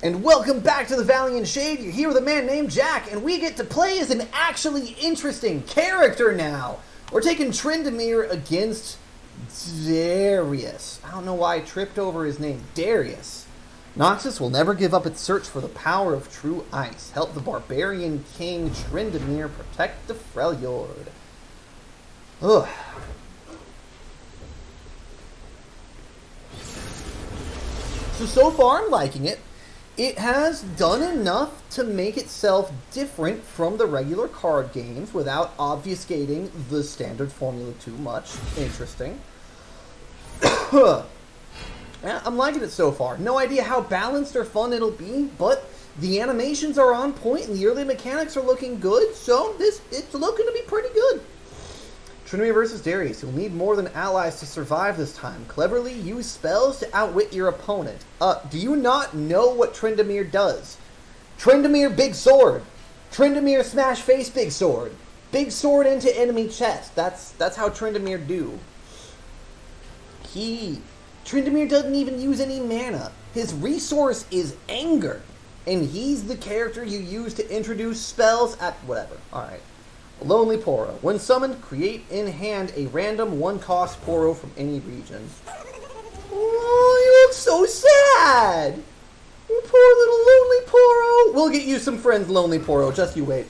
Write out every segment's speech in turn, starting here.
And welcome back to the Valiant Shade. You're here with a man named Jack, and we get to play as an actually interesting character now. We're taking Tryndamere against Darius. I don't know why I tripped over his name. Darius. Noxus will never give up its search for the power of true ice. Help the barbarian king Tryndamere protect the Freljord. Ugh. So far I'm liking it. It has done enough to make itself different from the regular card games without obfuscating the standard formula too much. Interesting. Yeah, I'm liking it so far. No idea how balanced or fun it'll be, but the animations are on point and the early mechanics are looking good, so it's looking to be pretty good. Tryndamere versus Darius. You'll need more than allies to survive this time. Cleverly use spells to outwit your opponent. Do you not know what Tryndamere does? Tryndamere Big Sword. Tryndamere Smash Face Big Sword. Big Sword into enemy chest. That's how Tryndamere do. Tryndamere doesn't even use any mana. His resource is anger. And he's the character you use to introduce spells at whatever. Alright. Lonely Poro. When summoned, create in hand a random one-cost Poro from any region. Oh, you look so sad! You poor little Lonely Poro! We'll get you some friends, Lonely Poro. Just you wait.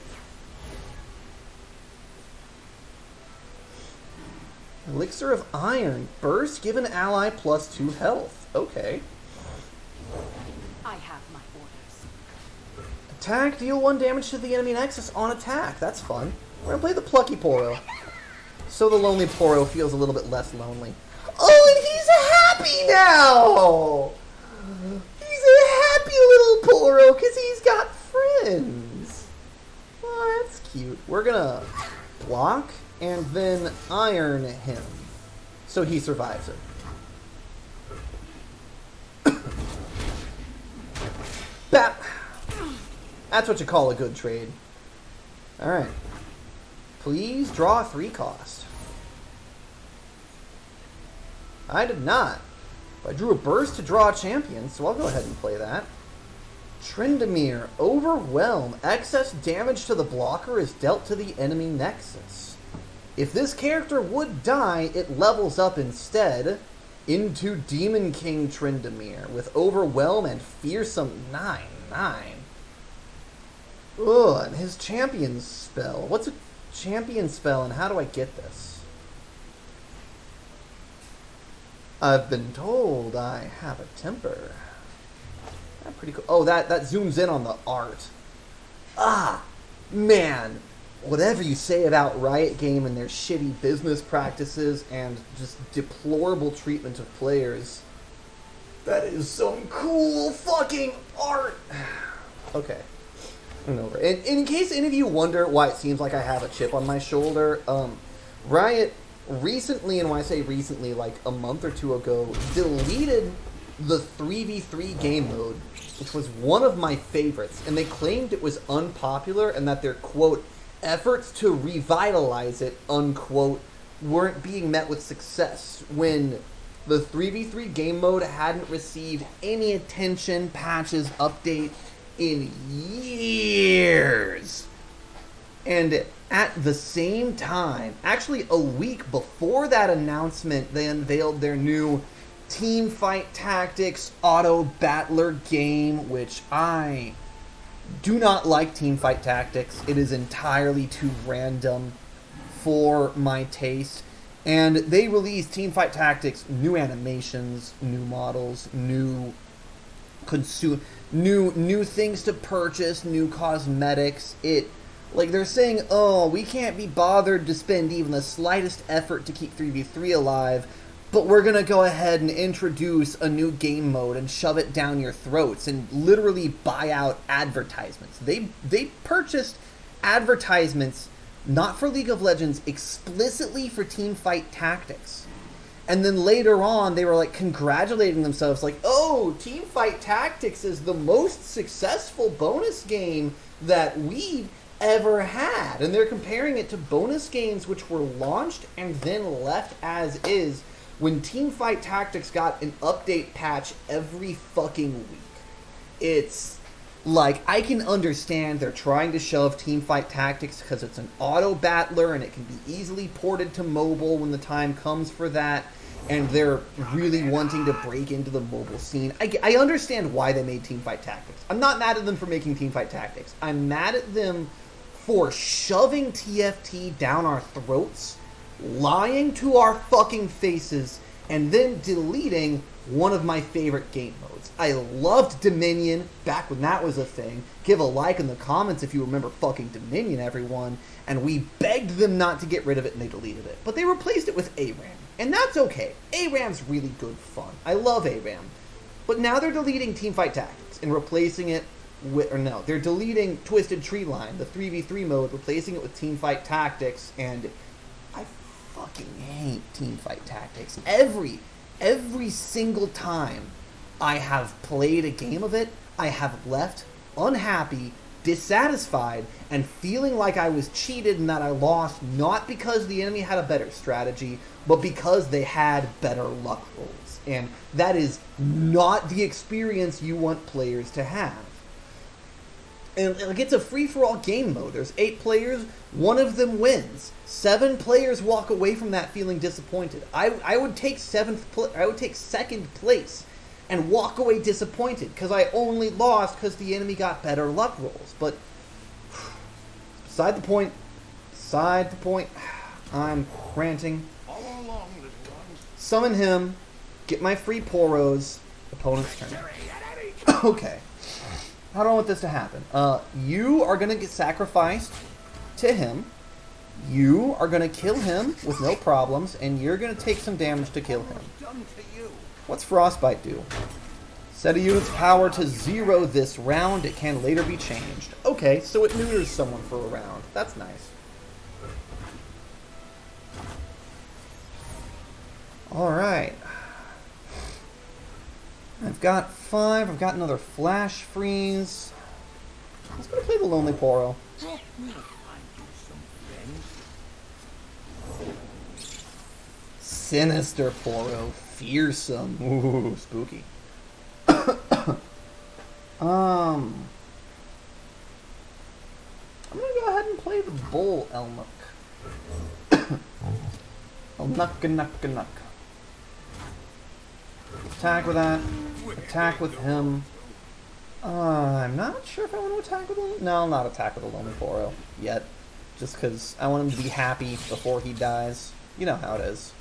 Elixir of Iron. Burst, give an ally +2 health. Okay. I have my orders. Attack, deal 1 damage to the enemy nexus on attack. That's fun. We're gonna play the Plucky Poro. So the Lonely Poro feels a little bit less lonely. Oh, and he's happy now! He's a happy little Poro because he's got friends. Oh, that's cute. We're gonna block and then iron him so he survives it. Bap! That's what you call a good trade. Alright. Please draw 3 cost. I did not. I drew a burst to draw a champion, so I'll go ahead and play that. Tryndamere, Overwhelm. Excess damage to the blocker is dealt to the enemy nexus. If this character would die, it levels up instead into Demon King Tryndamere with Overwhelm and Fearsome 9/9. Ugh, and his champion spell. What's a champion spell and how do I get this? I've been told I have a temper. That's pretty cool. Oh, that zooms in on the art. Ah, man. Whatever you say about Riotgame and their shitty business practices and just deplorable treatment of players, that is some cool fucking art. Okay. Over. And in case any of you wonder why it seems like I have a chip on my shoulder, Riot recently, and when I say recently, like a month or 2 ago, deleted the 3v3 game mode, which was one of my favorites, and they claimed it was unpopular and that their, quote, efforts to revitalize it, unquote, weren't being met with success when the 3v3 game mode hadn't received any attention, patches, update, in years. And at the same time, actually a week before that announcement, they unveiled their new Teamfight Tactics Auto Battler game, which I do not like Teamfight Tactics. It is entirely too random for my taste. And they released Teamfight Tactics, new animations, new models, new things to purchase, new cosmetics. They're saying, oh, we can't be bothered to spend even the slightest effort to keep 3v3 alive, but we're gonna go ahead and introduce a new game mode and shove it down your throats and literally buy out advertisements. They purchased advertisements not for League of Legends, explicitly for Teamfight Tactics. And then later on, they were like congratulating themselves, like, oh, Teamfight Tactics is the most successful bonus game that we've ever had. And they're comparing it to bonus games which were launched and then left as is when Teamfight Tactics got an update patch every fucking week. it's like, I can understand they're trying to shove teamfight tactics because it's an auto battler and it can be easily ported to mobile when the time comes for that, and they're really wanting to break into the mobile scene. I understand why they made teamfight tactics. I'm not mad at them for making teamfight tactics. I'm mad at them for shoving TFT down our throats, lying to our fucking faces, and then deleting one of my favorite game modes. I loved Dominion back when that was a thing. Give a like in the comments if you remember fucking Dominion, everyone. And we begged them not to get rid of it, and they deleted it. But they replaced it with ARAM. And that's okay. ARAM's really good fun. I love ARAM. But now they're deleting Teamfight Tactics and replacing it with... Or no, they're deleting Twisted Tree Line, the 3v3 mode, replacing it with Teamfight Tactics. And I fucking hate Teamfight Tactics. Every single time I have played a game of it, I have left unhappy, dissatisfied, and feeling like I was cheated and that I lost, not because the enemy had a better strategy, but because they had better luck rolls. And that is not the experience you want players to have. And like, it's a free-for-all game mode. There's 8 players, one of them wins. 7 players walk away from that feeling disappointed. I would take second place and walk away disappointed because I only lost because the enemy got better luck rolls. But beside the point. I'm ranting. Summon him. Get my free Poros. Opponent's turn. Okay. How do I want this to happen? You are going to get sacrificed to him. You are going to kill him with no problems, and you're going to take some damage to kill him. What's Frostbite do? Set a unit's power to 0 this round. It can later be changed. Okay, so it neuters someone for a round. That's nice. Alright. I've got 5. I've got another Flash Freeze. I was going to play the Lonely Poro. Sinister Poro. Fearsome. Ooh, spooky. I'm going to go ahead and play the Bull Elnuck. Elnuck. Attack with that. Attack with him. I'm not sure if I want to attack with him. No, I'll not attack with a Lonely Poro yet. Just because I want him to be happy before he dies. You know how it is.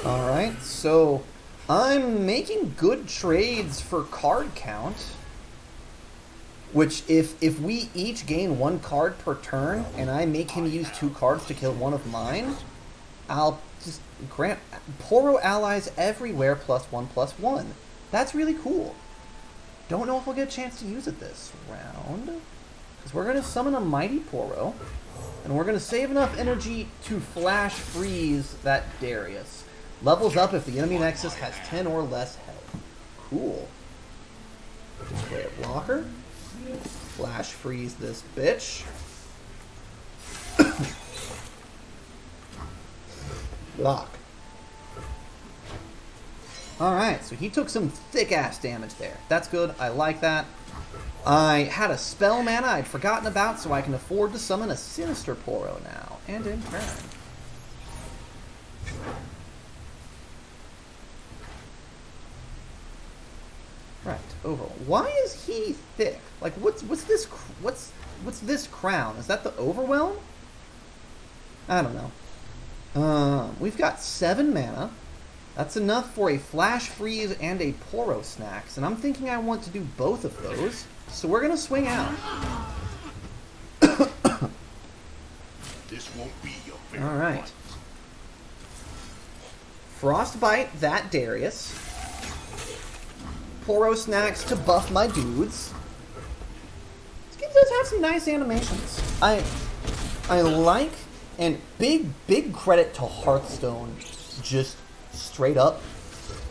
Alright, so I'm making good trades for card count. Which, if we each gain 1 card per turn, and I make him use 2 cards to kill one of mine, I'll just grant Poro allies everywhere +1/+1. That's really cool. Don't know if we'll get a chance to use it this round. Because we're going to summon a Mighty Poro. And we're going to save enough energy to Flash Freeze that Darius. Levels up if the enemy nexus has 10 or less health. Cool. Play a blocker. Flash Freeze this bitch. Block. Alright, so he took some thick-ass damage there. That's good. I like that. I had a spell mana I'd forgotten about, so I can afford to summon a Sinister Poro now. And in turn. Right, over. Why is he thick? Like, what's this crown? Is that the Overwhelm? I don't know. We've got 7 mana. That's enough for a Flash Freeze and a Poro Snacks, and I'm thinking I want to do both of those, so we're gonna swing out. This won't be your favorite. All right. Frostbite that Darius. Poro Snacks to buff my dudes. This game does have some nice animations. I like, and big credit to Hearthstone, just straight up.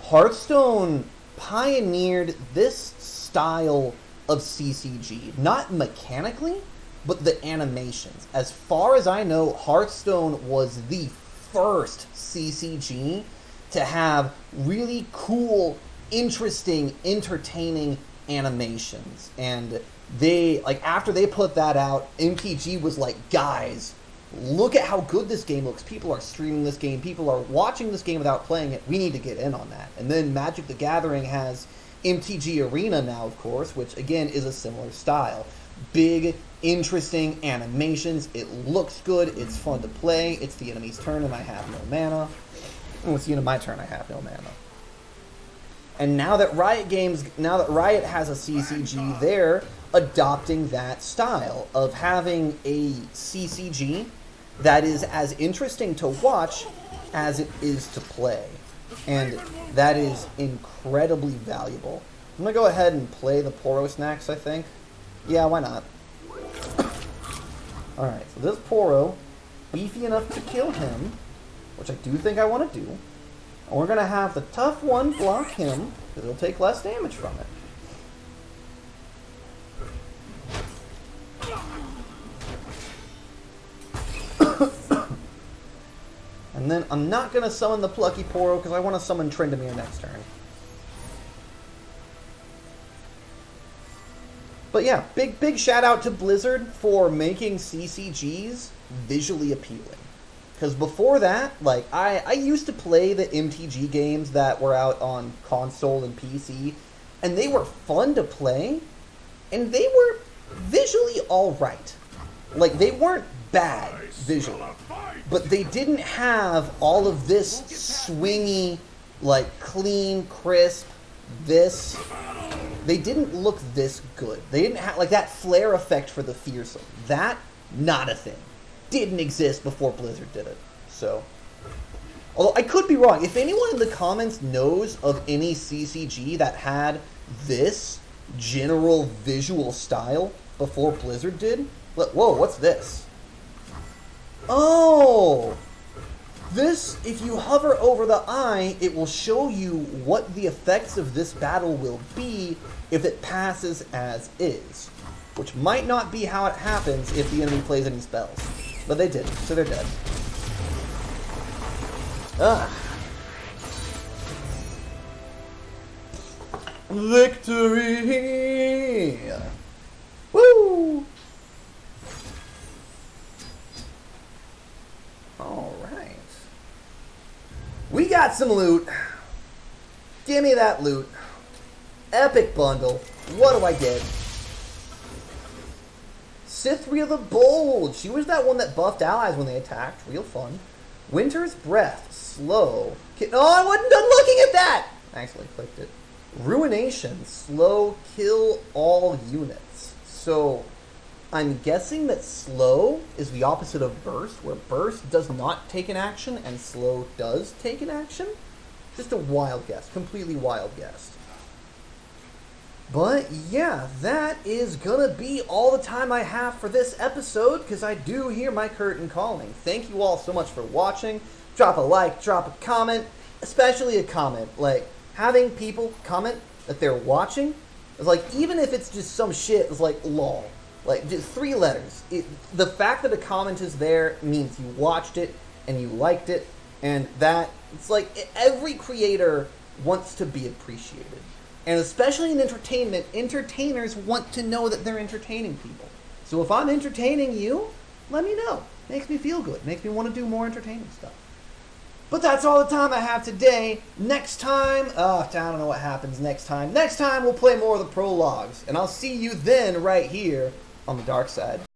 Hearthstone pioneered this style of CCG, not mechanically, but the animations. As far as I know, Hearthstone was the first CCG to have really cool interesting, entertaining animations. And they, like, after they put that out, MTG was like, guys, look at how good this game looks. People are streaming this game. People are watching this game without playing it. We need to get in on that. And then Magic the Gathering has MTG Arena now, of course, which, again, is a similar style. Big, interesting animations. It looks good. It's fun to play. It's the enemy's turn, and I have no mana. Oh, it's the end of my turn. I have no mana. And now that Riot has a CCG, they're adopting that style of having a CCG that is as interesting to watch as it is to play. And that is incredibly valuable. I'm going to go ahead and play the Poros next, I think. Yeah, why not? Alright, so this Poro, beefy enough to kill him, which I do think I want to do. And we're going to have the tough one block him, because it'll take less damage from it. And then I'm not going to summon the Plucky Poro, because I want to summon Tryndamere next turn. But yeah, big shout out to Blizzard for making CCGs visually appealing. Because before that, like, I used to play the MTG games that were out on console and PC, and they were fun to play, and they were visually alright. Like, they weren't bad visually, but they didn't have all of this swingy, like, clean, crisp, this. They didn't look this good. They didn't have, like, that flare effect for the fearsome. That, not a thing. Didn't exist before Blizzard did it. So, although I could be wrong. If anyone in the comments knows of any CCG that had this general visual style before Blizzard did, whoa, what's this? Oh! This, if you hover over the eye, it will show you what the effects of this battle will be if it passes as is. Which might not be how it happens if the enemy plays any spells. But they didn't, so they're dead. Ah. Victory! Woo! Alright. We got some loot. Give me that loot. Epic bundle. What do I get? Cithria the Bold. She was that one that buffed allies when they attacked. Real fun. Winter's Breath. Slow. Oh, I wasn't done looking at that! I actually clicked it. Ruination. Slow. Kill all units. So, I'm guessing that slow is the opposite of burst, where burst does not take an action and slow does take an action. Just a wild guess. Completely wild guess. But yeah, that is gonna be all the time I have for this episode, because I do hear my curtain calling. Thank you all so much for watching. Drop a like, drop a comment, especially a comment. Like, having people comment that they're watching is like, even if it's just some shit, it's like, lol. Like, just 3 letters. The fact that a comment is there means you watched it and you liked it, and that, it's like, every creator wants to be appreciated. And especially in entertainment, entertainers want to know that they're entertaining people. So if I'm entertaining you, let me know. Makes me feel good. Makes me want to do more entertaining stuff. But that's all the time I have today. Next time, I don't know what happens next time. Next time we'll play more of the prologues. And I'll see you then right here on the dark side.